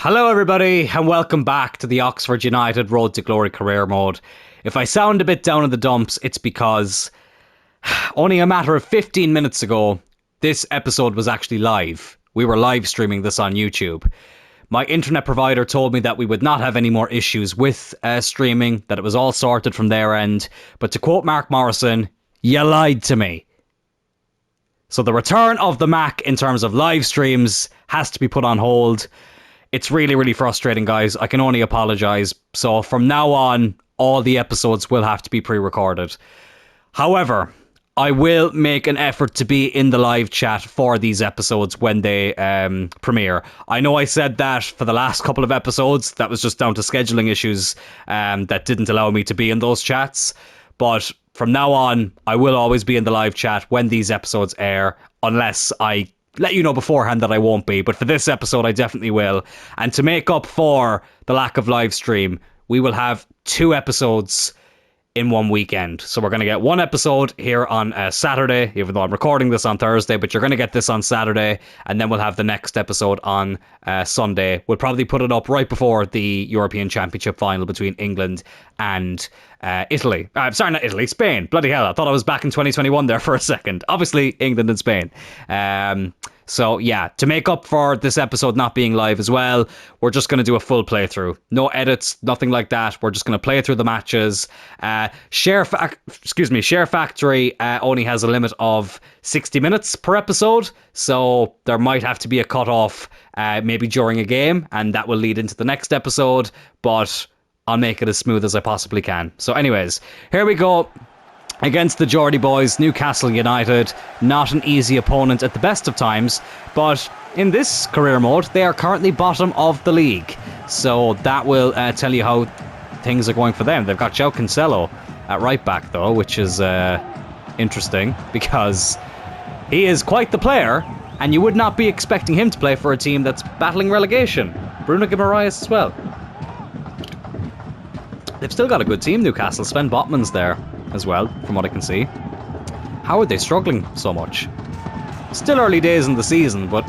Hello everybody and welcome back to the Oxford United Road to Glory career mode. If I sound a bit down in the dumps, it's because only a matter of 15 minutes ago, this episode was actually live. We were live streaming this on YouTube. My internet provider told me that we would not have any more issues with streaming, that it was all sorted from their end. But to quote Mark Morrison, you lied to me. So the return of the Mac in terms of live streams has to be put on hold. It's really, really frustrating, guys. I can only apologise. So from now on, all the episodes will have to be pre-recorded. However, I will make an effort to be in the live chat for these episodes when they premiere. I know I said that for the last couple of episodes. That was just down to scheduling issues that didn't allow me to be in those chats. But from now on, I will always be in the live chat when these episodes air, unless I let you know beforehand that I won't be. But for this episode, I definitely will. And to make up for the lack of live stream, we will have 2 episodes in one weekend. So we're going to get one episode here on Saturday, even though I'm recording this on Thursday, but you're going to get this on Saturday, and then we'll have the next episode on Sunday. We'll probably put it up right before the European Championship final between England and Italy. Sorry, not Italy, Spain. Bloody hell, I thought I was back in 2021 there for a second. Obviously, England and Spain. So yeah, to make up for this episode not being live as well, we're just going to do a full playthrough. No edits, nothing like that. We're just going to play through the matches. Share Factory only has a limit of 60 minutes per episode, so there might have to be a cut-off maybe during a game, and that will lead into the next episode, but I'll make it as smooth as I possibly can. So anyways, here we go. Against the Geordie boys, Newcastle United. Not an easy opponent at the best of times, but in this career mode, they are currently bottom of the league. So that will tell you how things are going for them. They've got João Cancelo at right back, though, which is interesting because he is quite the player, and you would not be expecting him to play for a team that's battling relegation. Bruno Guimaraes as well. They've still got a good team, Newcastle. Sven Botman's there as well, from what I can see. How are they struggling so much? Still early days in the season, but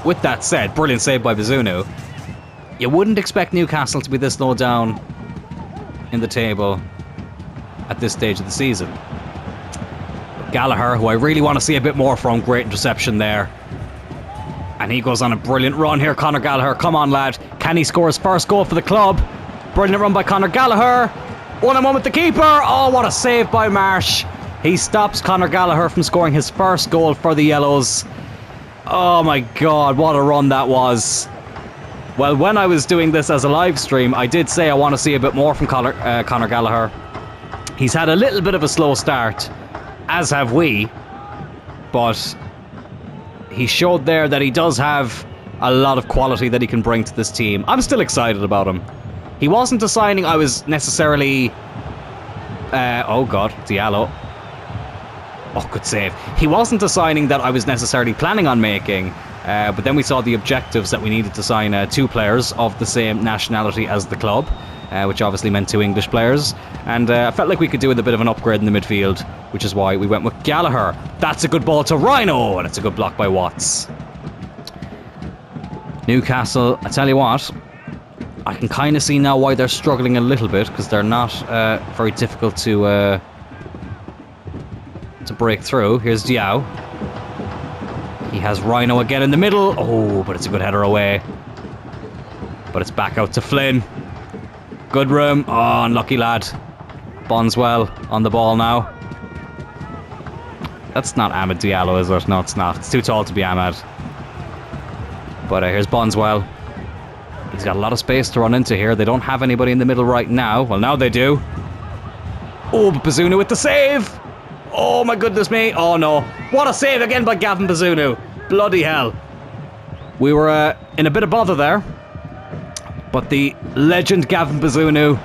with that said, brilliant save by Bazunu. You wouldn't expect Newcastle to be this low down in the table at this stage of the season. But Gallagher, who I really want to see a bit more from, great interception there. And he goes on a brilliant run here, Conor Gallagher. Come on, lad. Can he score his first goal for the club? Brilliant run by Conor Gallagher. 1-on-1 with the keeper. Oh, what a save by Marsh. He stops Conor Gallagher from scoring his first goal for the Yellows. Oh my god, what a run that was. Well, when I was doing this as a live stream, I did say I want to see a bit more from Conor Gallagher. He's had a little bit of a slow start, as have we. But he showed there that he does have a lot of quality that he can bring to this team. I'm still excited about him. He wasn't a signing I was necessarily... oh god, Diallo. Oh, good save. He wasn't a signing that I was necessarily planning on making, but then we saw the objectives that we needed to sign 2 players of the same nationality as the club, which obviously meant 2 English players, and I felt like we could do with a bit of an upgrade in the midfield, which is why we went with Gallagher. That's a good ball to Rhino, and it's a good block by Watts. Newcastle, I tell you what, I can kind of see now why they're struggling a little bit, because they're not very difficult to break through. Here's Diao. He has Rhino again in the middle. Oh, but it's a good header away. But it's back out to Flynn. Good room. Oh, unlucky lad. Bonswell on the ball now. That's not Amad Diallo, is it? No, it's not. It's too tall to be Amad. But here's Bonswell. He's got a lot of space to run into here. They don't have anybody in the middle right now. Well, now they do. Oh, but Bazunu with the save. Oh, my goodness me. Oh, no. What a save again by Gavin Bazunu. Bloody hell. We were in a bit of bother there. But the legend Gavin Bazunu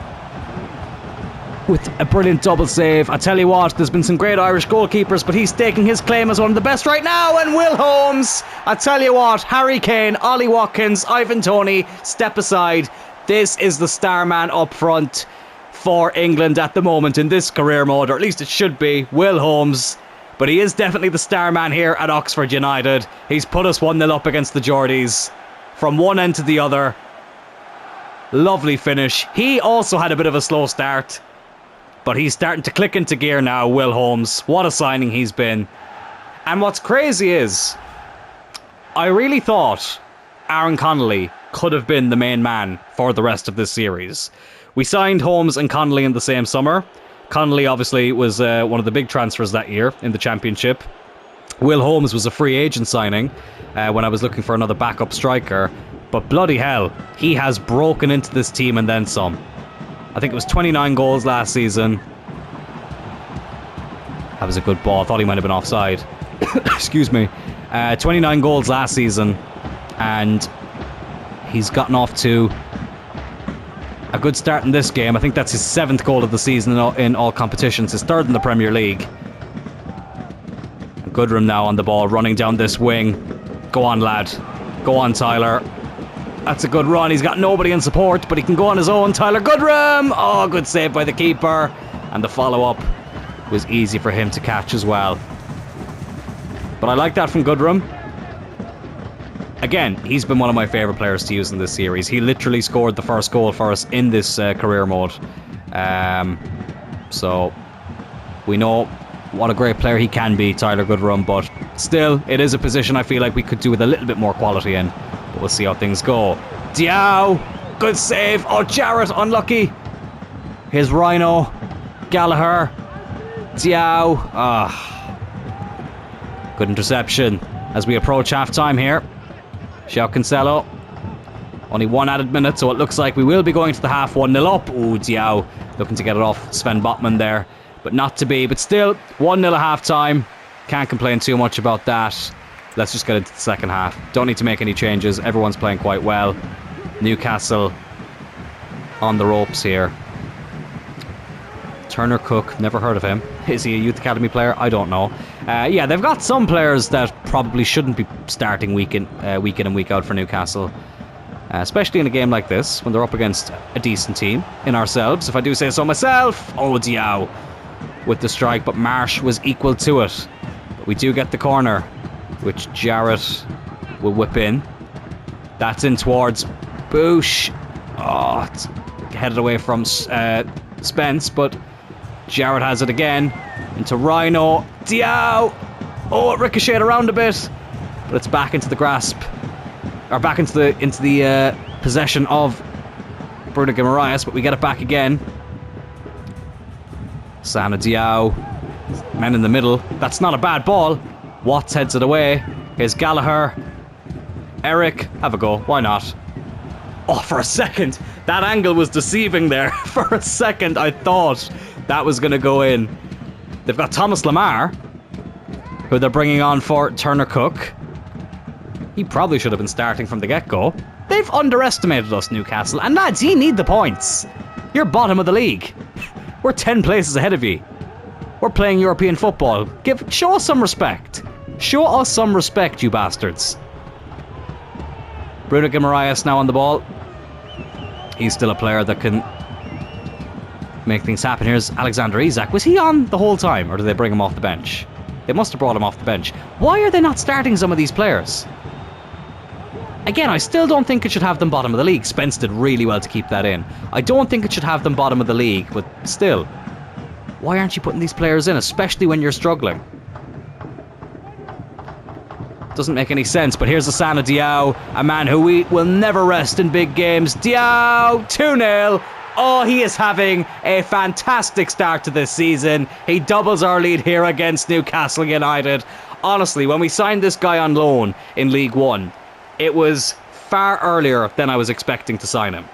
with a brilliant double save. I tell you what, there's been some great Irish goalkeepers, but he's staking his claim as one of the best right now. And Will Holmes, I tell you what, Harry Kane, Ollie Watkins, Ivan Toney, step aside. This is the star man up front for England at the moment in this career mode, or at least it should be, Will Holmes. But he is definitely the star man here at Oxford United. He's put us 1-0 up against the Geordies. from one end to the other. Lovely finish. He also had a bit of a slow start, but he's starting to click into gear now, Will Holmes. What a signing he's been. And what's crazy is, I really thought Aaron Connolly could have been the main man for the rest of this series. We signed Holmes and Connolly in the same summer. Connolly obviously was one of the big transfers that year in the championship. Will Holmes was a free agent signing when I was looking for another backup striker. But bloody hell, he has broken into this team and then some. I think it was 29 goals last season. That was a good ball. I thought he might have been offside. Excuse me. 29 goals last season. And he's gotten off to a good start in this game. I think that's his 7th goal of the season in all competitions. His 3rd in the Premier League. Goodrum now on the ball, running down this wing. Go on, lad. Go on, Tyler. That's a good run. He's got nobody in support, but he can go on his own. Tyler Goodrum! Oh, good save by the keeper. And the follow-up was easy for him to catch as well. But I like that from Goodrum. Again, he's been one of my favourite players to use in this series. He literally scored the first goal for us in this career mode. So, we know what a great player he can be, Tyler Goodrum, but still, it is a position I feel like we could do with a little bit more quality in. But we'll see how things go. Diao! Good save! Oh, Jarrett, unlucky! Here's Rhino. Gallagher. Diao. Good interception as we approach half-time here. João Cancelo. Only 1 added minute, so it looks like we will be going to the half 1-0 up. Ooh, Diao looking to get it off Sven Botman there. But not to be. But still, 1-0 at half-time. Can't complain too much about that. Let's just get into the second half. Don't need to make any changes. Everyone's playing quite well. Newcastle on the ropes here. Turner Cook, never heard of him. Is he a youth academy player? I don't know. Yeah, they've got some players that probably shouldn't be starting week in and week out for Newcastle. Especially in a game like this, when they're up against a decent team in ourselves, if I do say so myself. Oh, Diao with the strike, but Marsh was equal to it. But we do get the corner, which Jarrett will whip in. That's in towards Boosh. Oh, it's headed away from Spence, but Jarrett has it again. Into Rhino. Diao! Oh, it ricocheted around a bit, but it's back into the grasp. Or back into the possession of Bruno Guimaraes, but we get it back again. Sana Diao. Men in the middle. That's not a bad ball. Watts heads it away. Here's Gallagher. Eric, have a go. Why not? Oh, for a second, that angle was deceiving there. For a second, I thought that was going to go in. They've got Thomas Lamar, who they're bringing on for Turner Cook. He probably should have been starting from the get-go. They've underestimated us, Newcastle. And lads, you need the points. You're bottom of the league. We're 10 places ahead of you. We're playing European football. Show us some respect. Show us some respect, you bastards. Bruno Guimaraes now on the ball. He's still a player that can make things happen. Here's Alexander Isak. Was he on the whole time, or did they bring him off the bench? They must have brought him off the bench. Why are they not starting some of these players? Again, I still don't think it should have them bottom of the league. Spence did really well to keep that in. I don't think it should have them bottom of the league, but still. Why aren't you putting these players in, especially when you're struggling? Doesn't make any sense, but here's Asana Diao, a man who we will never rest in big games. Diao, 2-0. Oh, he is having a fantastic start to this season. He doubles our lead here against Newcastle United. Honestly, when we signed this guy on loan in League One, it was far earlier than I was expecting to sign him.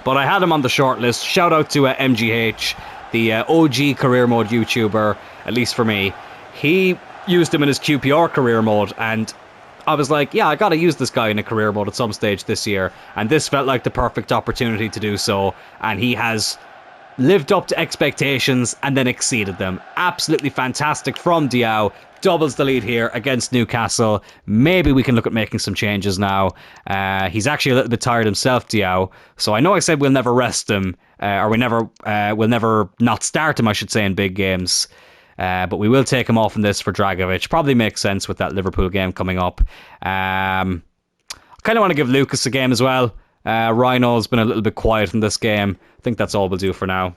But I had him on the shortlist. Shout out to MGH, the OG career mode YouTuber, at least for me. He used him in his QPR career mode, and I was like, yeah, I gotta use this guy in a career mode at some stage this year, and this felt like the perfect opportunity to do so, and he has lived up to expectations and then exceeded them. Absolutely fantastic from Diao. Doubles the lead here against Newcastle. Maybe we can look at making some changes now. He's actually a little bit tired himself, Diao, so I know I said we'll never rest him, or we'll never not start him, I should say, in big games. But we will take him off in this for Dragovic. Probably makes sense with that Liverpool game coming up. Kind of want to give Lucas a game as well. Rhino's been a little bit quiet in this game. I think that's all we'll do for now.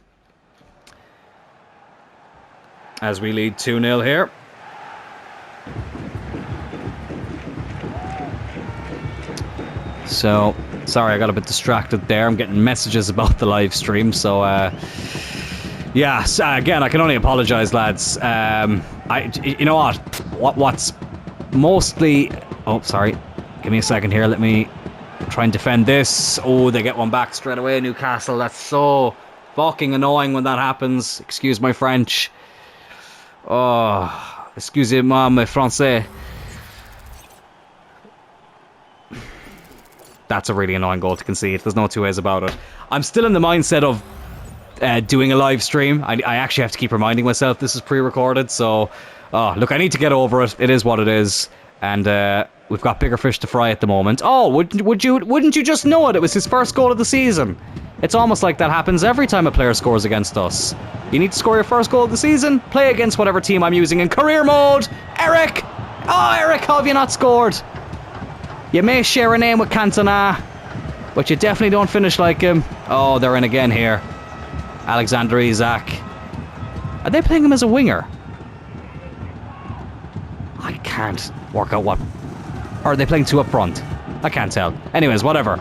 As we lead 2-0 here. So, sorry, I got a bit distracted there. I'm getting messages about the live stream, so yeah. Again, I can only apologise, lads. You know what? What's mostly... Oh, sorry. Give me a second here. Let me try and defend this. Oh, they get one back straight away, Newcastle. That's so fucking annoying when that happens. Excuse my French. Oh, excusez-moi, mes français. That's a really annoying goal to concede. There's no two ways about it. I'm still in the mindset of doing a live stream. I actually have to keep reminding myself this is pre-recorded. So, look, I need to get over it. It is what it is. And we've got bigger fish to fry at the moment. Oh, wouldn't you just know it? It was his first goal of the season. It's almost like that happens every time a player scores against us. You need to score your first goal of the season, play against whatever team I'm using in career mode. Eric! Oh, Eric, how have you not scored? You may share a name with Cantona, but you definitely don't finish like him. Oh, they're in again here. Alexander Isak. Are they playing him as a winger? I can't work out what... Or are they playing two up front? I can't tell. Anyways, whatever.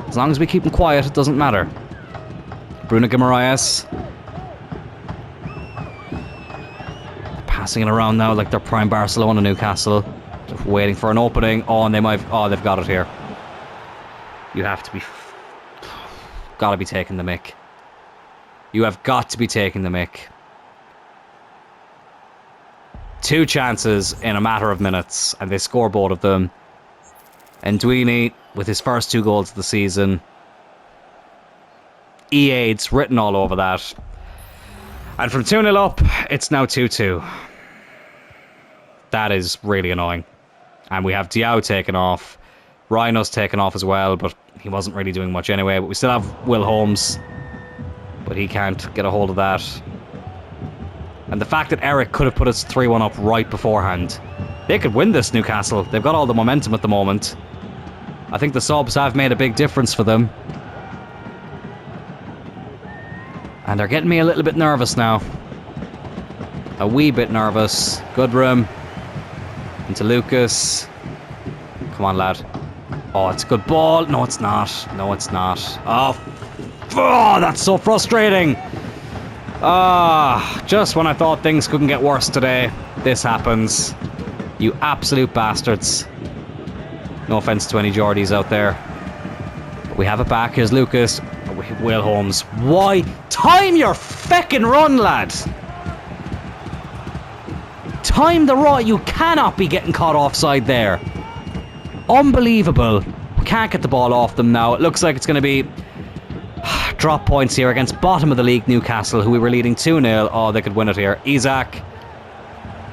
As long as we keep them quiet, it doesn't matter. Bruno Guimaraes. Passing it around now like they're prime Barcelona, Newcastle. Just waiting for an opening. Oh, and they might... Oh, they've got it here. You have to be... Gotta be taking the mick. You have got to be taking the mick. 2 chances in a matter of minutes, and they score both of them. And Duini, with his first 2 goals of the season. EA's written all over that. And from 2-0 up, it's now 2-2. That is really annoying. And we have Diao taken off. Rhino's taken off as well, but he wasn't really doing much anyway. But we still have Will Holmes. But he can't get a hold of that. And the fact that Eric could have put us 3-1 up right beforehand. They could win this, Newcastle. They've got all the momentum at the moment. I think the subs have made a big difference for them. And they're getting me a little bit nervous now. A wee bit nervous. Good room. Into Lucas. Come on, lad. Oh, it's a good ball. No, it's not. No, it's not. Oh, that's so frustrating. Just when I thought things couldn't get worse today, this happens. You absolute bastards. No offense to any Geordies out there. But we have it back. Here's Lucas. Will Holmes. Why? Time your feckin' run, lad. Time the run. You cannot be getting caught offside there. Unbelievable. We can't get the ball off them now. It looks like it's going to be drop points here against bottom of the league Newcastle, who we were leading 2-0. Oh, they could win it here. Isak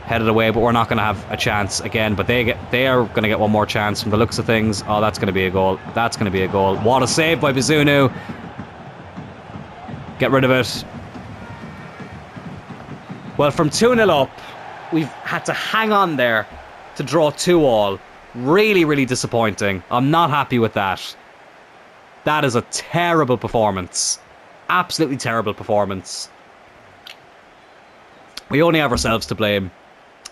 headed away, but we're not going to have a chance again. But they are going to get one more chance from the looks of things. Oh, that's going to be a goal. That's going to be a goal. What a save by Bizunu. Get rid of it. Well, from 2-0 up, we've had to hang on there to draw 2-2. Really, really disappointing. I'm not happy with that. That is a terrible performance. Absolutely terrible performance. We only have ourselves to blame.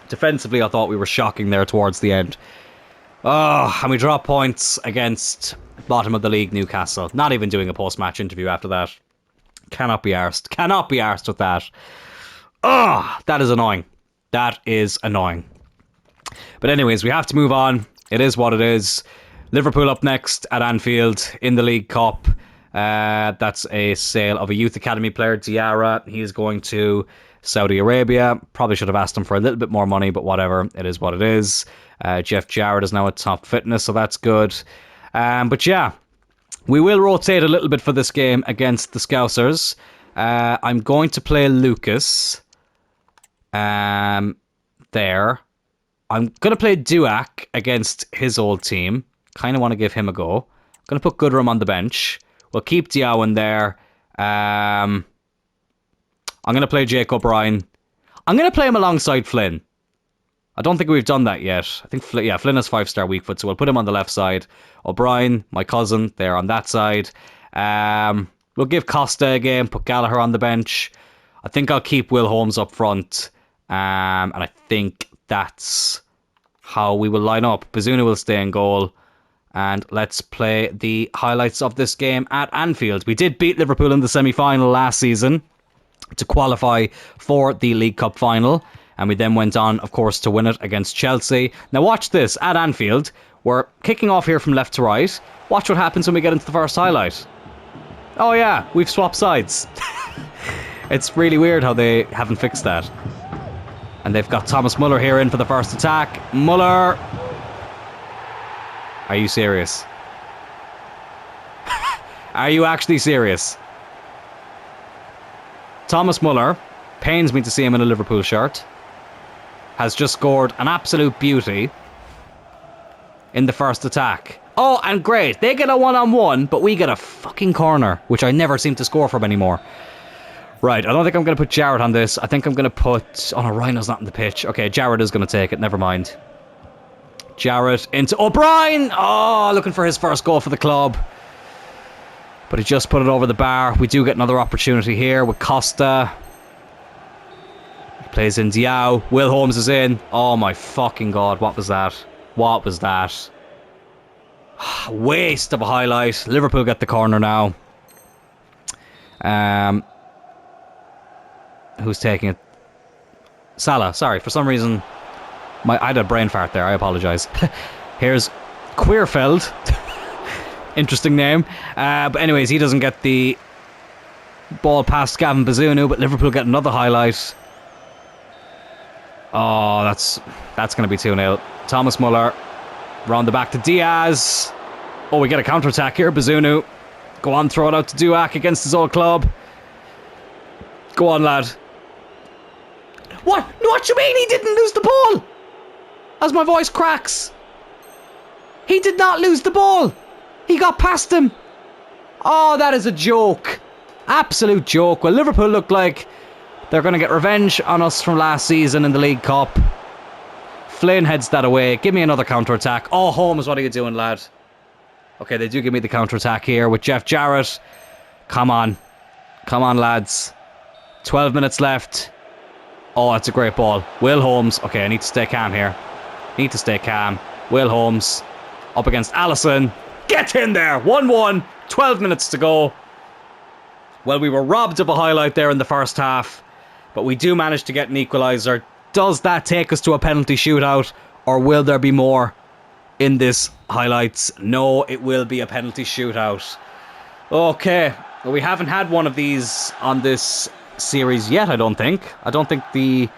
Defensively, I thought we were shocking there towards the end. Oh, and we drop points against bottom of the league Newcastle. Not even doing a post-match interview after that. Cannot be arsed. Cannot be arsed with that. Oh, that is annoying. That is annoying. But anyways, we have to move on. It is what it is. Liverpool up next at Anfield in the League Cup. That's a sale of a youth academy player, Diarra. He's going to Saudi Arabia. Probably should have asked him for a little bit more money, but whatever. It is what it is. Jeff Jarrett is now at top fitness, so that's good. But yeah, we will rotate a little bit for this game against the Scousers. I'm going to play Lucas. There. I'm going to play Duak against his old team. Kind of want to give him a go. I'm going to put Goodrum on the bench. We'll keep Diao in there. I'm going to play Jake O'Brien. I'm going to play him alongside Flynn. I don't think we've done that yet. I think, Flynn has 5-star weak foot, so we'll put him on the left side. O'Brien, my cousin, they're on that side. We'll give Costa a game, put Gallagher on the bench. I think I'll keep Will Holmes up front. And I think that's how we will line up. Bazunu will stay in goal. And let's play the highlights of this game at Anfield. We did beat Liverpool in the semi-final last season to qualify for the League Cup final. And we then went on, of course, to win it against Chelsea. Now watch this, at Anfield. We're kicking off here from left to right. Watch what happens when we get into the first highlight. Oh yeah, we've swapped sides. It's really weird how they haven't fixed that. And they've got Thomas Muller here in for the first attack. Muller... Are you serious? Are you actually serious? Thomas Muller, pains me to see him in a Liverpool shirt, has just scored an absolute beauty in the first attack. Oh, and great. They get a one-on-one, but we get a fucking corner, which I never seem to score from anymore. Right, I don't think I'm going to put Jarrett on this. I think I'm going to put... Oh no, Rhino's not in the pitch. Okay, Jarrett is going to take it. Never mind. Jarrett into O'Brien. Oh, looking for his first goal for the club. But he just put it over the bar. We do get another opportunity here with Costa. He plays in Diao. Will Holmes is in. Oh my fucking god, what was that? What was that? Waste of a highlight. Liverpool get the corner now. Who's taking it? Salah. Sorry, for some reason... I had a brain fart there, I apologise. Here's Queerfeld. Interesting name. But anyways, he doesn't get the ball past Gavin Bazunu, but Liverpool get another highlight. Oh, that's going to be 2-0. Thomas Muller. Round the back to Diaz. Oh, we get a counter-attack here. Bazunu. Go on, throw it out to Duac against his old club. Go on, lad. What? What you mean he didn't lose the ball? As my voice cracks. He did not lose the ball. He got past him. Oh, that is a joke. Absolute joke. Well, Liverpool look like they're going to get revenge on us from last season in the League Cup. Flynn heads that away. Give me another counter-attack. Oh, Holmes, what are you doing, lad? Okay, they do give me the counter-attack here with Jeff Jarrett. Come on. Come on, lads. 12 minutes left. Oh, that's a great ball. Will Holmes. Okay, I need to stay calm here. Need to stay calm. Will Holmes up against Alisson. Get in there. 1-1. 12 minutes to go. Well, we were robbed of a highlight there in the first half, but we do manage to get an equaliser. Does that take us to a penalty shootout, or will there be more in this highlights? No, it will be a penalty shootout. Okay. Well, we haven't had one of these on this series yet, I don't think. I don't think we've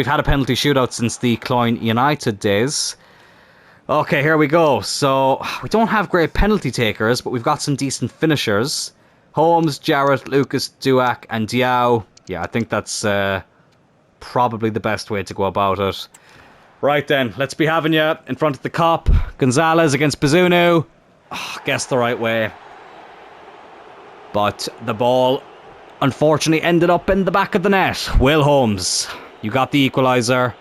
had a penalty shootout since the Cloyne United days. Okay, here we go. So, we don't have great penalty takers, but we've got some decent finishers. Holmes, Jarrett, Lucas, Duac, and Diao. Yeah, I think that's probably the best way to go about it. Right then, let's be having you in front of the cop. Gonzalez against Bazunu. Oh, guess the right way. But the ball, unfortunately, ended up in the back of the net. Will Holmes, you got the equaliser.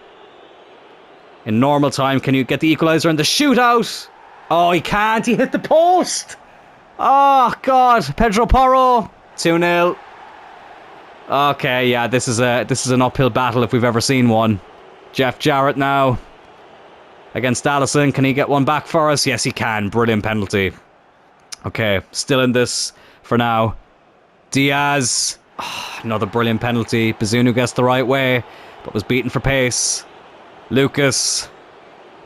In normal time, can you get the equaliser in the shootout? Oh, he can't. He hit the post. Oh, God. Pedro Porro. 2-0. Okay, yeah, this is an uphill battle if we've ever seen one. Jeff Jarrett now against Alisson. Can he get one back for us? Yes, he can. Brilliant penalty. Okay, still in this for now. Diaz. Oh, another brilliant penalty. Bazunu gets the right way, but was beaten for pace. Lucas,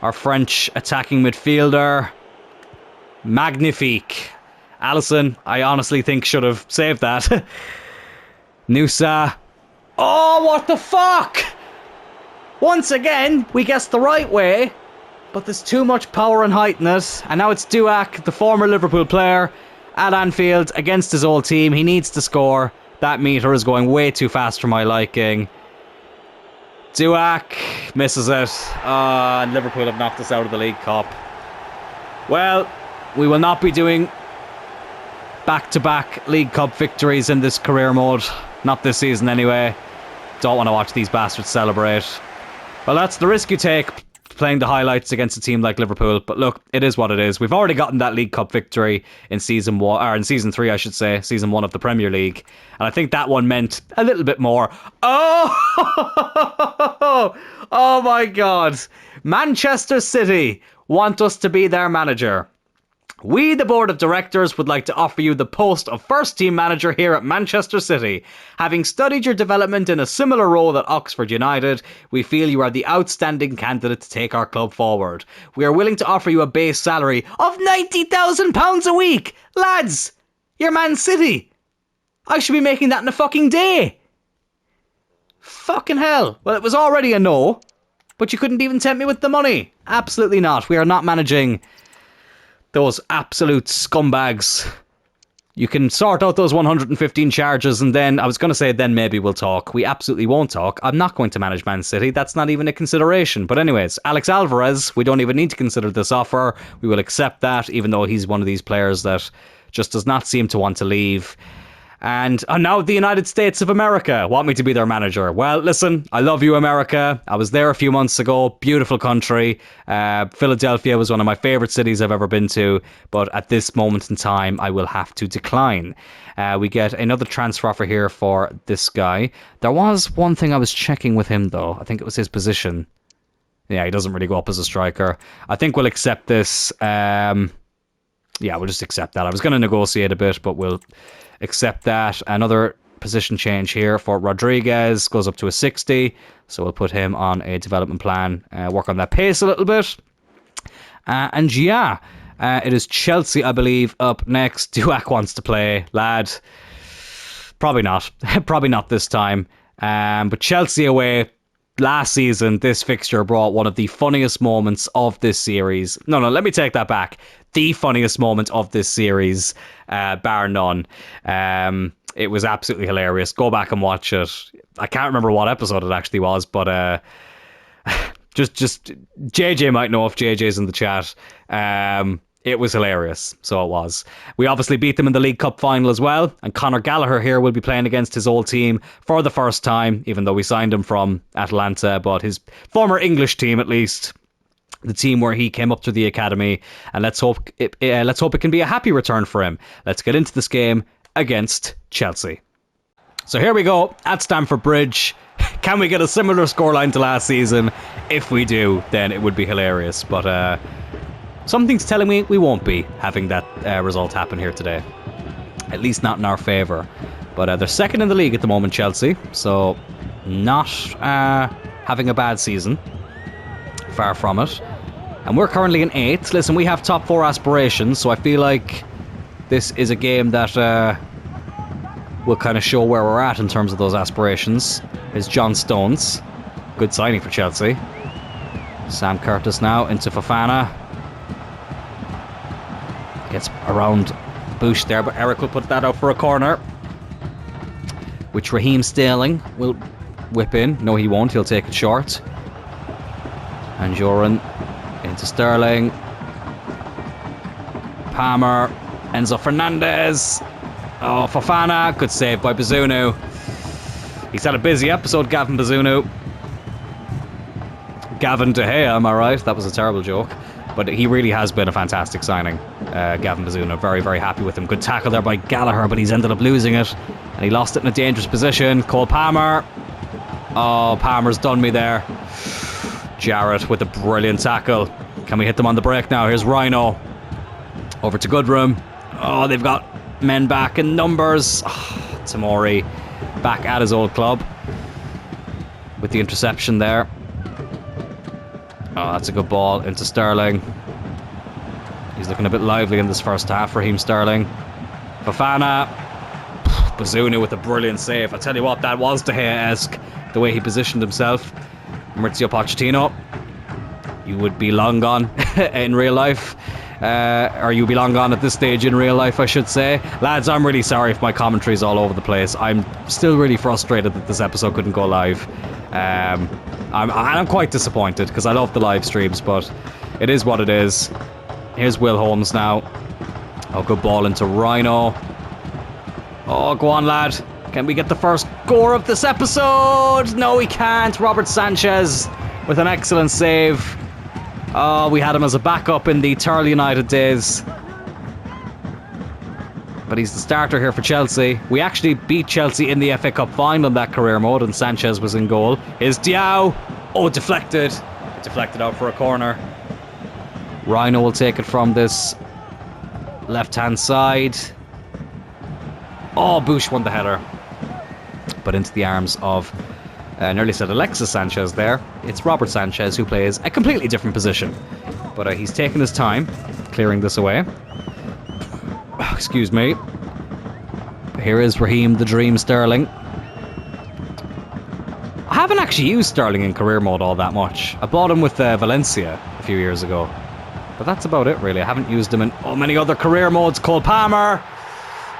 our French attacking midfielder. Magnifique. Alisson, I honestly think should have saved that. Nusa. Oh, what the fuck? Once again, we guessed the right way, but there's too much power and height in it. And now it's Duac, the former Liverpool player, at Anfield against his old team. He needs to score. That meter is going way too fast for my liking. Duac misses it. And Liverpool have knocked us out of the League Cup. Well, we will not be doing back-to-back League Cup victories in this career mode. Not this season anyway. Don't want to watch these bastards celebrate. Well, that's the risk you take playing the highlights against a team like Liverpool. But look, it is what it is. We've already gotten that League Cup victory in season 1, or in season 3, I should say, season 1 of the Premier League. And I think that one meant a little bit more. Oh, oh my God. Manchester City want us to be their manager. We, the board of directors, would like to offer you the post of first team manager here at Manchester City. Having studied your development in a similar role at Oxford United, we feel you are the outstanding candidate to take our club forward. We are willing to offer you a base salary of £90,000 a week. Lads, you're Man City. I should be making that in a fucking day. Fucking hell. Well, it was already a no, but you couldn't even tempt me with the money. Absolutely not. We are not managing those absolute scumbags. You can sort out those 115 charges and then, I was going to say then maybe we'll talk. We absolutely won't talk. I'm not going to manage Man City. That's not even a consideration. But anyways, Alex Alvarez, we don't even need to consider this offer. We will accept that, even though he's one of these players that just does not seem to want to leave. And now the United States of America want me to be their manager. Well, listen, I love you, America. I was there a few months ago. Beautiful country. Philadelphia was one of my favourite cities I've ever been to. But at this moment in time, I will have to decline. We get another transfer offer here for this guy. There was one thing I was checking with him, though. I think it was his position. Yeah, he doesn't really go up as a striker. I think we'll accept this. Yeah, we'll just accept that. I was going to negotiate a bit, but we'll accept that. Another position change here for Rodriguez, goes up to a 60, so we'll put him on a development plan, work on that pace a little bit. And yeah, it is Chelsea, I believe, up next. Duac wants to play, lad. Probably not. Probably not this time. But Chelsea away. Last season, this fixture brought one of the funniest moments of this series. No, let me take that back. The funniest moment of this series, bar none. It was absolutely hilarious. Go back and watch it. I can't remember what episode it actually was, but just JJ might know if JJ's in the chat. It was hilarious, so it was. We obviously beat them in the League Cup final as well, and Conor Gallagher here will be playing against his old team for the first time, even though we signed him from Atalanta, but his former English team at least, the team where he came up through the academy, and let's hope it can be a happy return for him. Let's get into this game against Chelsea. So here we go at Stamford Bridge. Can we get a similar scoreline to last season? If we do, then it would be hilarious, but something's telling me we won't be having that result happen here today. At least not in our favour. But they're second in the league at the moment, Chelsea. So not having a bad season. Far from it. And we're currently in 8th. Listen, we have top 4 aspirations. So I feel like this is a game that will kind of show where we're at in terms of those aspirations. Is John Stones. Good signing for Chelsea. Sam Curtis now into Fofana. Gets around Bush there, but Eric will put that out for a corner, which Raheem Sterling will whip in. No, he won't. He'll take it short. And Joran into Sterling. Palmer. Enzo Fernandez. Oh, Fofana. Good save by Bazunu. He's had a busy episode, Gavin Bazunu. Gavin De Gea, am I right? That was a terrible joke. But he really has been a fantastic signing, Gavin Bazunu. Very, very happy with him. Good tackle there by Gallagher, but he's ended up losing it. And he lost it in a dangerous position. Cole Palmer. Oh, Palmer's done me there. Jarrett with a brilliant tackle. Can we hit them on the break now? Here's Rhino. Over to Goodroom. Oh, they've got men back in numbers. Oh, Tamori back at his old club. With the interception there. Oh, that's a good ball into Sterling. He's looking a bit lively in this first half, Raheem Sterling. Fofana. Bazunu with a brilliant save. I tell you what, that was De Gea-esque, the way he positioned himself. Maurizio Pochettino. You would be long gone in real life. Or you would be long gone at this stage in real life, I should say. Lads, I'm really sorry if my commentary is all over the place. I'm still really frustrated that this episode couldn't go live. I'm quite disappointed because I love the live streams, but it is what it is. Here's Will Holmes now. Oh, good ball into Rhino. Oh, go on, lad. Can we get the first score of this episode? No, we can't. Robert Sanchez with an excellent save. Oh, we had him as a backup in the Turley United days. But he's the starter here for Chelsea. We actually beat Chelsea in the FA Cup final in that career mode, and Sanchez was in goal. Here's Diao. Oh, deflected. Deflected out for a corner. Rhino will take it from this left-hand side. Oh, Bush won the header. But into the arms of, nearly said Alexis Sanchez there. It's Robert Sanchez who plays a completely different position. But he's taken his time clearing this away. Excuse me. Here is Raheem the Dream Sterling. I haven't actually used Sterling in career mode all that much. I bought him with Valencia a few years ago. But that's about it, really. I haven't used him in many other career modes. Cole Palmer.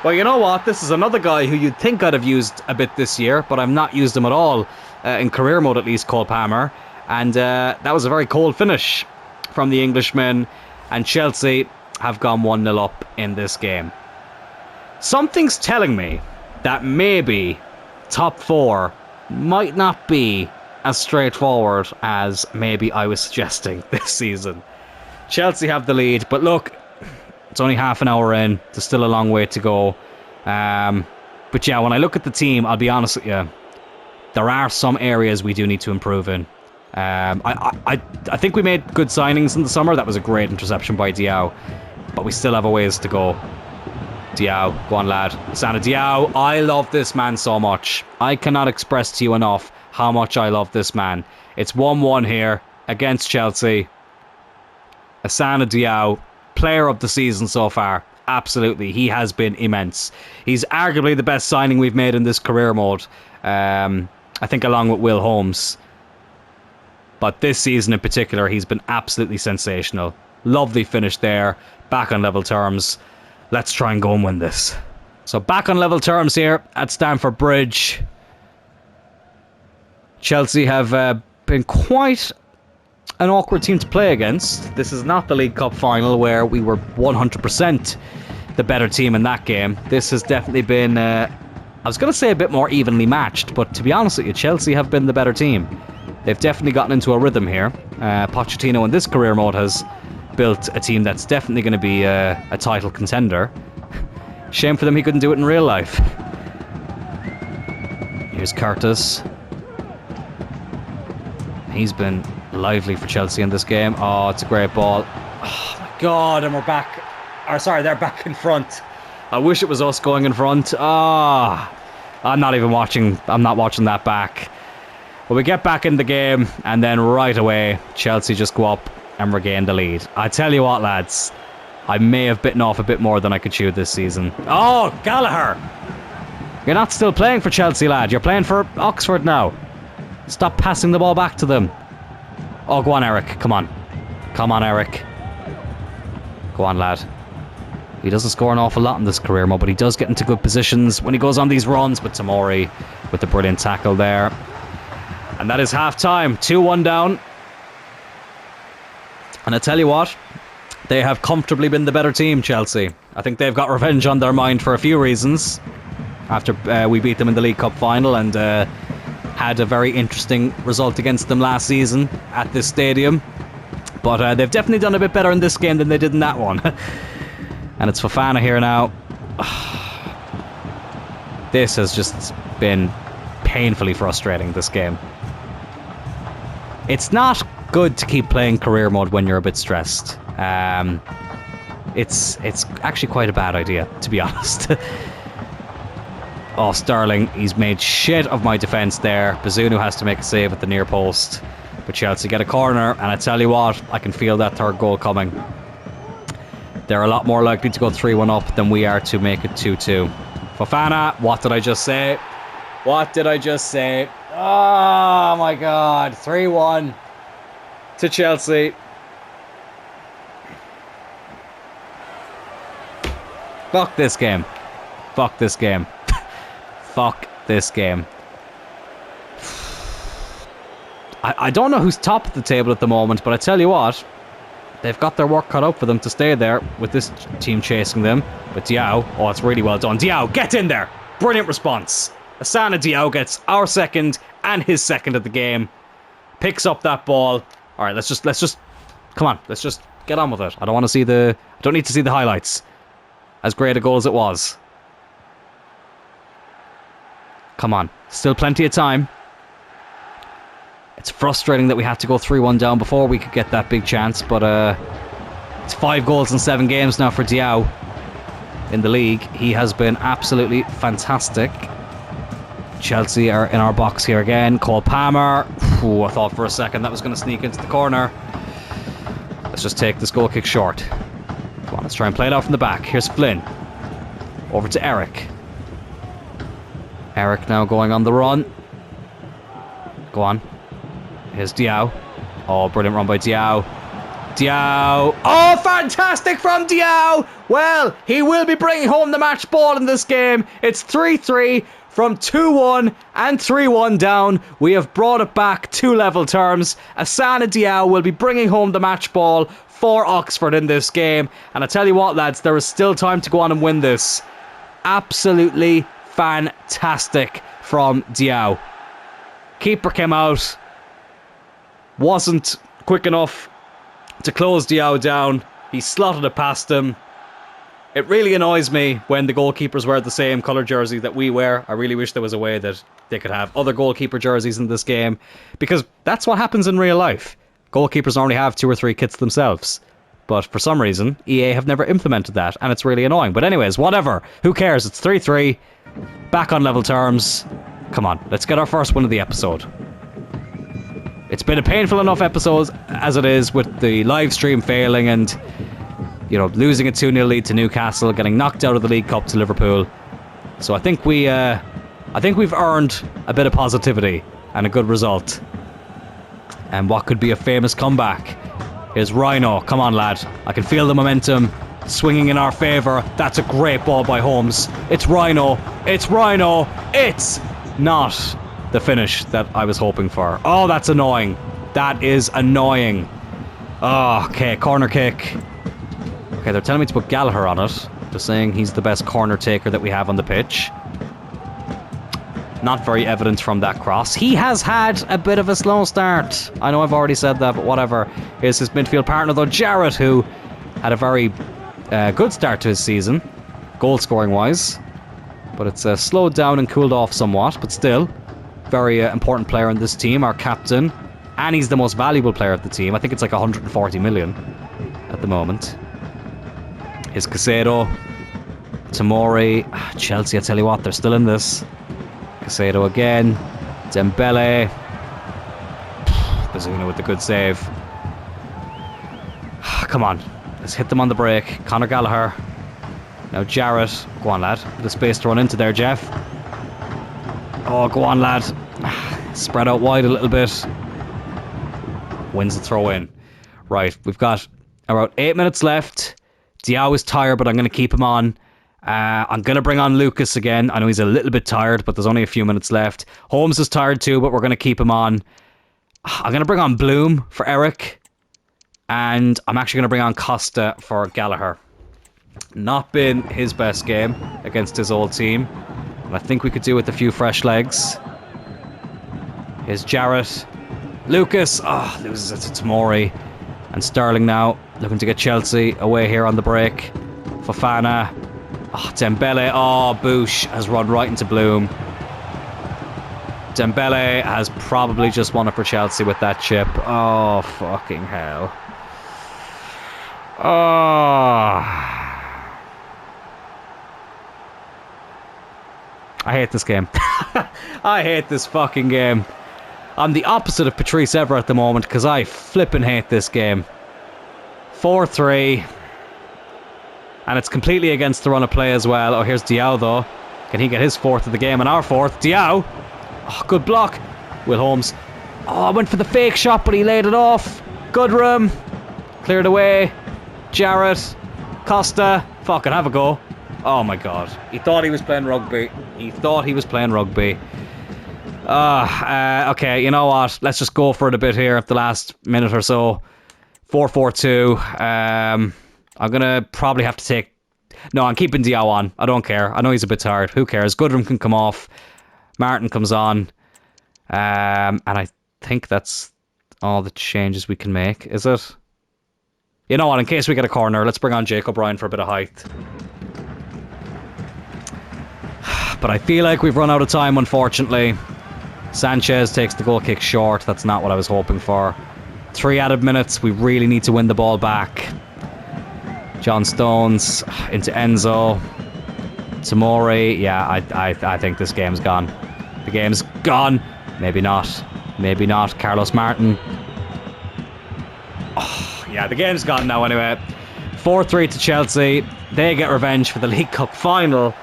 Well, you know what? This is another guy who you'd think I'd have used a bit this year, but I've not used him at all. In career mode, at least, Cole Palmer. And that was a very cold finish from the Englishman. And Chelsea have gone 1-0 up in this game. Something's telling me that maybe top 4 might not be as straightforward as maybe I was suggesting this season. Chelsea have the lead, but look, it's only half an hour in. There's still a long way to go. But yeah, when I look at the team, I'll be honest with you, there are some areas we do need to improve in. I think we made good signings in the summer. That was a great interception by Diao, but we still have a ways to go. Diao, go on lad. Sana Diao, I love this man so much. I cannot express to you enough how much I love this man. It's 1-1 here against Chelsea. Asana Diao, player of the season so far. Absolutely, he has been immense. He's arguably the best signing we've made in this career mode. I think along with Will Holmes. But this season in particular, he's been absolutely sensational. Lovely finish there. Back on level terms. Let's try and go and win this. So back on level terms here at Stamford Bridge. Chelsea have been quite an awkward team to play against. This is not the League Cup final where we were 100% the better team in that game. This has definitely been, I was going to say a bit more evenly matched, but to be honest with you, Chelsea have been the better team. They've definitely gotten into a rhythm here. Pochettino in this career mode has built a team that's definitely going to be a title contender. Shame for them he couldn't do it in real life. Here's Curtis. He's been lively for Chelsea in this game. Oh, it's a great ball. Oh my god, and we're back. Or sorry, they're back in front. I wish it was us going in front. I'm not watching that back. But we get back in the game, and then right away, Chelsea just go up and regain the lead. I tell you what, lads, I may have bitten off a bit more than I could chew this season. Oh, Gallagher! You're not still playing for Chelsea, lad. You're playing for Oxford now. Stop passing the ball back to them. Oh, go on, Eric. Come on. Come on, Eric. Go on, lad. He doesn't score an awful lot in this career mode, but he does get into good positions when he goes on these runs. But Tamori with the brilliant tackle there. And that is half-time. 2-1 down. And I tell you what, they have comfortably been the better team, Chelsea. I think they've got revenge on their mind for a few reasons. After we beat them in the League Cup final and had a very interesting result against them last season at this stadium. But they've definitely done a bit better in this game than they did in that one. And it's Fofana here now. This has just been painfully frustrating, this game. It's not good to keep playing career mode when you're a bit stressed. It's actually quite a bad idea, to be honest. Oh, Sterling, he's made shit of my defence there. Bazunu has to make a save at the near post. But Chelsea get a corner, and I tell you what, I can feel that third goal coming. They're a lot more likely to go 3-1 up than we are to make it 2-2. Fofana, what did I just say? What did I just say? Oh my god, 3-1 to Chelsea. Fuck this game. Fuck this game. Fuck this game. I don't know who's top of the table at the moment, but I tell you what, they've got their work cut out for them to stay there with this team chasing them. But Diao, oh, it's really well done. Diao, get in there. Brilliant response. Asana Diao gets our second and his second of the game. Picks up that ball. All right, let's just come on. Let's just get on with it. I don't want to see I don't need to see the highlights. As great a goal as it was. Come on. Still plenty of time. It's frustrating that we had to go 3-1 down before we could get that big chance, but it's 5 goals in 7 games now for Diao in the league. He has been absolutely fantastic. Chelsea are in our box here again. Cole Palmer. Ooh, I thought for a second that was going to sneak into the corner. Let's just take this goal kick short. Come on, let's try and play it out from the back. Here's Flynn. Over to Eric. Eric now going on the run. Go on. Here's Diao. Oh, brilliant run by Diao. Diao. Oh, fantastic from Diao. Well, he will be bringing home the match ball in this game. It's 3-3 from 2-1 and 3-1 down. We have brought it back to level terms. Asana Diao will be bringing home the match ball for Oxford in this game. And I tell you what, lads, there is still time to go on and win this. Absolutely fantastic from Diao. Keeper came out. Wasn't quick enough to close Diao down. He slotted it past him. It really annoys me when the goalkeepers wear the same colour jersey that we wear. I really wish there was a way that they could have other goalkeeper jerseys in this game, because that's what happens in real life. Goalkeepers normally have 2 or 3 kits themselves. But for some reason, EA have never implemented that, and it's really annoying. But anyways, whatever. Who cares? It's 3-3. Back on level terms. Come on, let's get our first win of the episode. It's been a painful enough episode as it is, with the live stream failing and, you know, losing a 2-0 lead to Newcastle, getting knocked out of the League Cup to Liverpool. So I think we've earned a bit of positivity and a good result. And what could be a famous comeback. Here's Rhino. Come on, lad. I can feel the momentum swinging in our favour. That's a great ball by Holmes. It's Rhino. It's Rhino. It's not the finish that I was hoping for. Oh, that's annoying. That is annoying. Oh, okay, corner kick. Okay, they're telling me to put Gallagher on it. They're saying he's the best corner taker that we have on the pitch. Not very evident from that cross. He has had a bit of a slow start. I know I've already said that, but whatever. Here's his midfield partner, though, Jarrett, who had a very good start to his season, goal-scoring wise. But it's slowed down and cooled off somewhat, but still, very important player in this team, our captain. And he's the most valuable player of the team. I think it's like 140 million at the moment. Here's Casado. Tamori. Chelsea, I tell you what, they're still in this. Casado again. Dembele. Bazuna with the good save. Come on. Let's hit them on the break. Conor Gallagher. Now Jarrett. Go on, lad. Bit of space to run into there, Jeff. Oh, go on, lad. Spread out wide a little bit. Wins the throw in. Right, we've got about 8 minutes left. Diao is tired, but I'm going to keep him on. I'm going to bring on Lucas again. I know he's a little bit tired, but there's only a few minutes left. Holmes is tired too, but we're going to keep him on. I'm going to bring on Bloom for Eric. And I'm actually going to bring on Costa for Gallagher. Not been his best game against his old team. And I think we could do with a few fresh legs. Here's Jarrett. Lucas. Oh, loses it to Tamori. And Sterling now looking to get Chelsea away here on the break. Fofana. Oh, Dembele. Oh, Bush has run right into Bloom. Dembele has probably just won it for Chelsea with that chip. Oh, fucking hell. Oh. I hate this game. I hate this fucking game. I'm the opposite of Patrice Evra at the moment because I flippin' hate this game. 4-3. And it's completely against the run of play as well. Oh, here's Diao though. Can he get his fourth of the game and our fourth? Diao. Oh, good block. Will Holmes. Oh, I went for the fake shot, but he laid it off. Good room. Cleared away. Jarrett. Costa. Fucking have a go. Oh my god. He thought he was playing rugby. He thought he was playing rugby. Okay, you know what? Let's just go for it a bit here at the last minute or so. 4-4-2. I'm going to probably have to take... No, I'm keeping Diao on. I don't care. I know he's a bit tired. Who cares? Goodrum can come off. Martin comes on. And I think that's all the changes we can make, is it? You know what, in case we get a corner, let's bring on Jake O'Brien for a bit of height. But I feel like we've run out of time, unfortunately. Sanchez takes the goal kick short. That's not what I was hoping for. 3 added minutes. We really need to win the ball back. John Stones into Enzo. Tamori. Yeah, I think this game's gone. The game's gone. Maybe not. Maybe not. Carlos Martin. Oh, yeah, the game's gone now anyway. 4-3 to Chelsea. They get revenge for the League Cup final.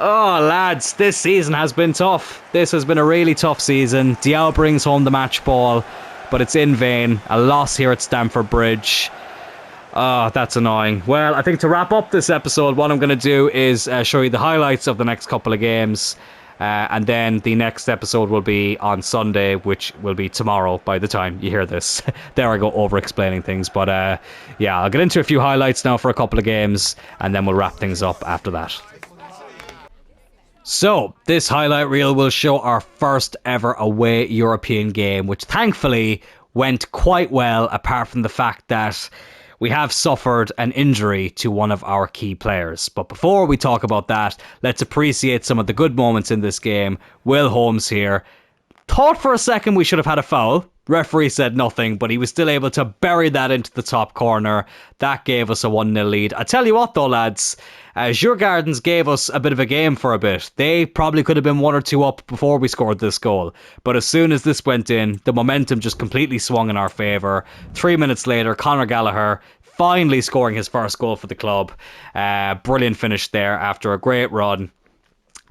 Oh, lads, this season has been tough. This has been a really tough season. Diao brings home the match ball, but it's in vain. A loss here at Stamford Bridge. Oh, that's annoying. Well, I think to wrap up this episode, what I'm going to do is show you the highlights of the next couple of games. And then the next episode will be on Sunday, which will be tomorrow by the time you hear this. There I go over explaining things. But yeah, I'll get into a few highlights now for a couple of games, and then we'll wrap things up after that. So, this highlight reel will show our first ever away European game, which thankfully went quite well, apart from the fact that we have suffered an injury to one of our key players. But before we talk about that, let's appreciate some of the good moments in this game. Will Holmes here. Thought for a second we should have had a foul. Referee said nothing, but he was still able to bury that into the top corner. That gave us a 1-0 lead. I tell you what though, lads, Djurgårdens gave us a bit of a game for a bit. They probably could have been 1 or 2 up before we scored this goal. But as soon as this went in, the momentum just completely swung in our favour. 3 minutes later, Conor Gallagher finally scoring his first goal for the club. Brilliant finish there after a great run.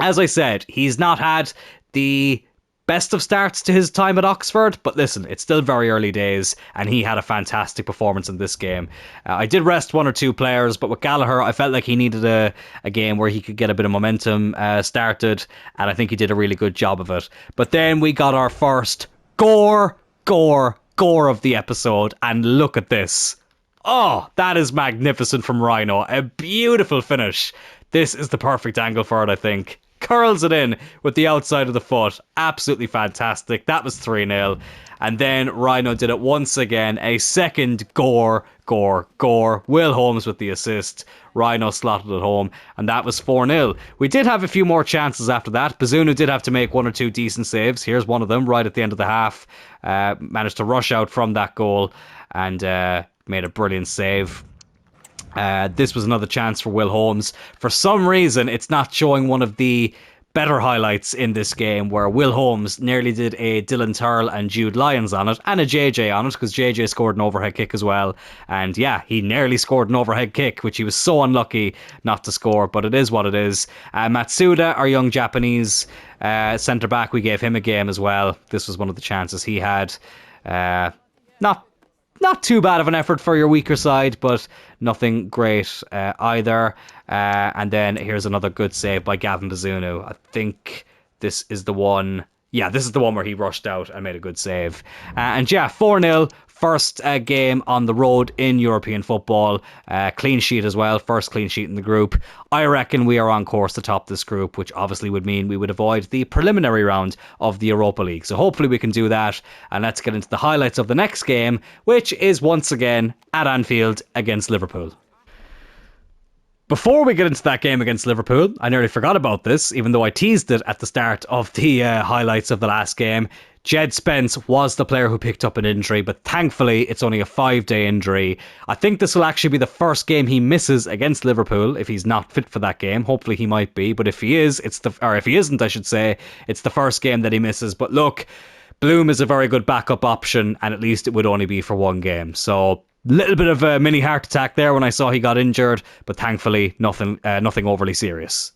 As I said, he's not had the best of starts to his time at Oxford, but listen, it's still very early days, and he had a fantastic performance in this game. I did rest 1 or 2 players, but with Gallagher, I felt like he needed a game where he could get a bit of momentum started, and I think he did a really good job of it. But then we got our first gore of the episode, and look at this. Oh, that is magnificent from Rhino. A beautiful finish. This is the perfect angle for it, I think. Curls it in with the outside of the foot. Absolutely fantastic. That was 3-0. And then Rhino did it once again. A second gore. Will Holmes with the assist. Rhino slotted it home. And that was 4-0. We did have a few more chances after that. Bazunu did have to make 1 or 2 decent saves. Here's one of them right at the end of the half. Managed to rush out from that goal and made a brilliant save. This was another chance for Will Holmes. For some reason, it's not showing one of the better highlights in this game, where Will Holmes nearly did a Dylan Turl and Jude Lyons on it, and a JJ on it, because JJ scored an overhead kick as well. And yeah, he nearly scored an overhead kick, which he was so unlucky not to score, but it is what it is. Matsuda, our young Japanese centre-back, we gave him a game as well. This was one of the chances he had. Not too bad of an effort for your weaker side, but nothing great either. And then here's another good save by Gavin Bazunu. I think this is the one. Yeah, this is the one where he rushed out and made a good save. And yeah, 4-0. First game on the road in European football. Clean sheet as well. First clean sheet in the group. I reckon we are on course to top this group, which obviously would mean we would avoid the preliminary round of the Europa League. So hopefully we can do that. And let's get into the highlights of the next game, which is once again at Anfield against Liverpool. Before we get into that game against Liverpool, I nearly forgot about this, even though I teased it at the start of the highlights of the last game. Jed Spence was the player who picked up an injury, but thankfully it's only a 5-day injury. I think this will actually be the first game he misses against Liverpool if he's not fit for that game. Hopefully he might be, but if he is, if he isn't, I should say, it's the first game that he misses. But look, Bloom is a very good backup option, and at least it would only be for 1 game. So little bit of a mini heart attack there when I saw he got injured, but thankfully nothing overly serious.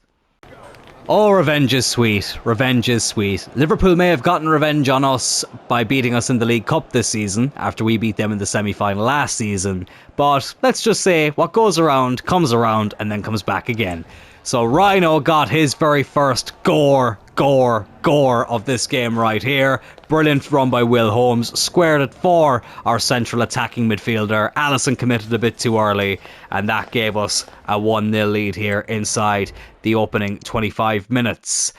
Oh, revenge is sweet. Revenge is sweet. Liverpool may have gotten revenge on us by beating us in the League Cup this season, after we beat them in the semi-final last season. But let's just say, what goes around, comes around, and then comes back again. So Rhino got his very first gore of this game right here. Brilliant run by Will Holmes. Squared it for our central attacking midfielder. Alisson committed a bit too early, and that gave us a 1-0 lead here inside the opening 25 minutes.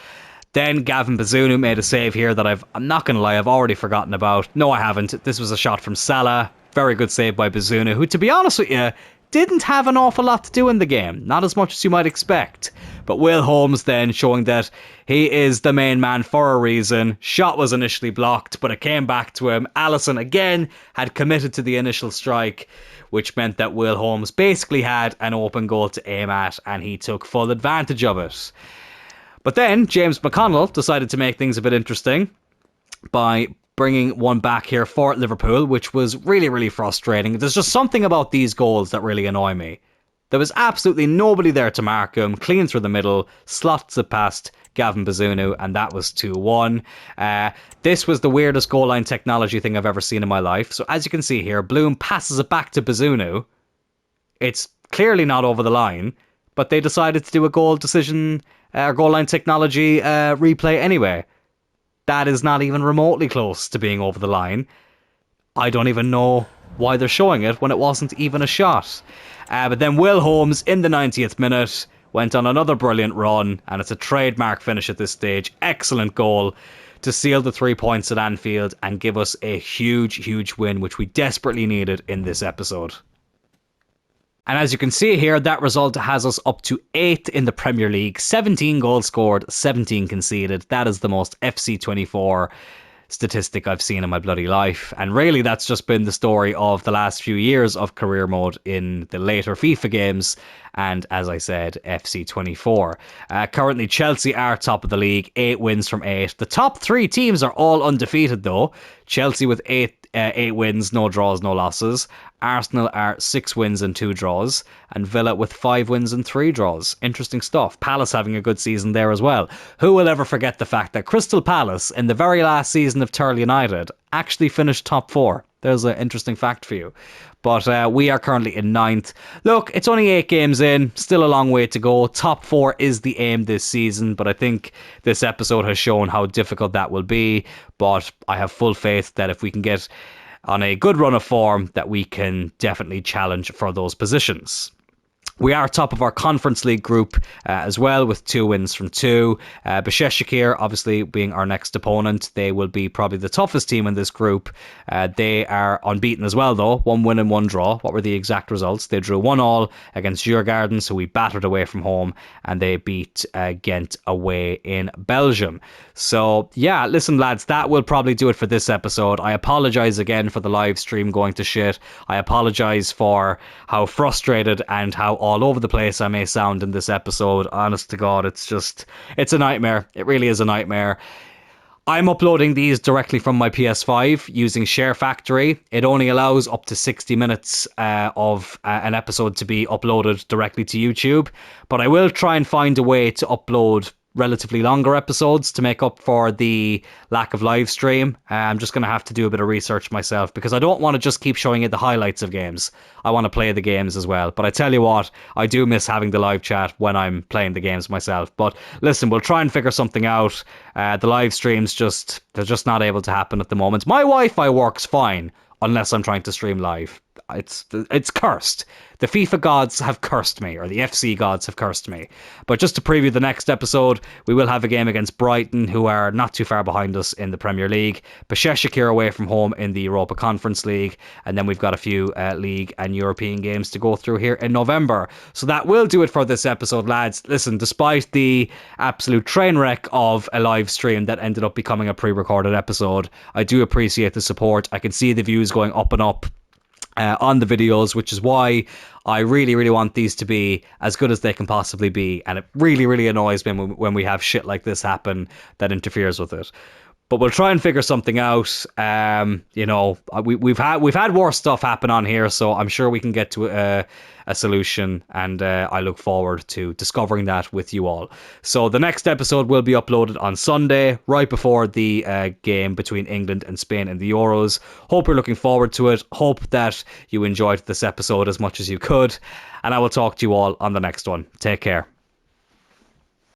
Then Gavin Bazunu made a save here that I'm not going to lie, I've already forgotten about. No, I haven't. This was a shot from Salah. Very good save by Bazunu, who, to be honest with you, didn't have an awful lot to do in the game. Not as much as you might expect. But Will Holmes then showing that he is the main man for a reason. Shot was initially blocked, but it came back to him. Alisson again had committed to the initial strike, which meant that Will Holmes basically had an open goal to aim at, and he took full advantage of it. But then James McConnell decided to make things a bit interesting by bringing one back here for Liverpool, which was really, really frustrating. There's just something about these goals that really annoy me. There was absolutely nobody there to mark him, clean through the middle, slots it past Gavin Bazunu, and that was 2-1. This was the weirdest goal line technology thing I've ever seen in my life. So as you can see here, Bloom passes it back to Bazunu. It's clearly not over the line, but they decided to do a goal line technology replay anyway. That is not even remotely close to being over the line. I don't even know why they're showing it when it wasn't even a shot. But then Will Holmes in the 90th minute went on another brilliant run, and it's a trademark finish at this stage. Excellent goal to seal the 3 points at Anfield and give us a huge, huge win, which we desperately needed in this episode. And as you can see here, that result has us up to 8th in the Premier League. 17 goals scored, 17 conceded. That is the most FC24 statistic I've seen in my bloody life. And really, that's just been the story of the last few years of career mode in the later FIFA games. And as I said, FC24. Currently, Chelsea are top of the league, 8 wins from 8. The top 3 teams are all undefeated, though. Chelsea with 8 wins, no draws, no losses. Arsenal are 6 wins and 2 draws, and Villa with 5 wins and 3 draws. Interesting stuff. Palace having a good season there as well. Who will ever forget the fact that Crystal Palace, in the very last season of Turley United, actually finished top 4? There's an interesting fact for you. But we are currently in 9th. Look, it's only 8 games in, still a long way to go. Top 4 is the aim this season, but I think this episode has shown how difficult that will be. But I have full faith that if we can get on a good run of form, that we can definitely challenge for those positions. We are top of our Conference League group as well, with 2 wins from 2. Beşiktaş, obviously being our next opponent, they will be probably the toughest team in this group. They are unbeaten as well, though. 1 win and 1 draw. What were the exact results? They drew 1-1 against Djurgården, so we battered away from home, and they beat Ghent away in Belgium. So, yeah, listen, lads, that will probably do it for this episode. I apologise again for the live stream going to shit. I apologise for how frustrated and how all over the place I may sound in this episode. Honest to God, it's a nightmare. It really is a nightmare. I'm uploading these directly from my PS5 using Share Factory. It only allows up to 60 minutes of an episode to be uploaded directly to YouTube, but I will try and find a way to upload relatively longer episodes to make up for the lack of live stream. I'm just going to have to do a bit of research myself, because I don't want to just keep showing you the highlights of games. I want to play the games as well. But I tell you what, I do miss having the live chat when I'm playing the games myself. But listen, we'll try and figure something out. The live streams they're just not able to happen at the moment. My Wi-Fi works fine unless I'm trying to stream live. It's cursed. The FIFA gods have cursed me, or the FC gods have cursed me. But just to preview the next episode, we will have a game against Brighton, who are not too far behind us in the Premier League. Beşiktaş away from home in the Europa Conference League, and then we've got a few League and European games to go through here in November. So that will do it for this episode, lads. Listen, despite the absolute train wreck of a live stream that ended up becoming a pre-recorded episode, I do appreciate the support. I can see the views going up and up on the videos, which is why I really, really want these to be as good as they can possibly be. And it really, really annoys me when we have shit like this happen that interferes with it. But we'll try and figure something out. We've had worse stuff happen on here, so I'm sure we can get to a solution, and I look forward to discovering that with you all. So the next episode will be uploaded on Sunday, right before the game between England and Spain in the Euros. Hope you're looking forward to it. Hope that you enjoyed this episode as much as you could, and I will talk to you all on the next one. Take care.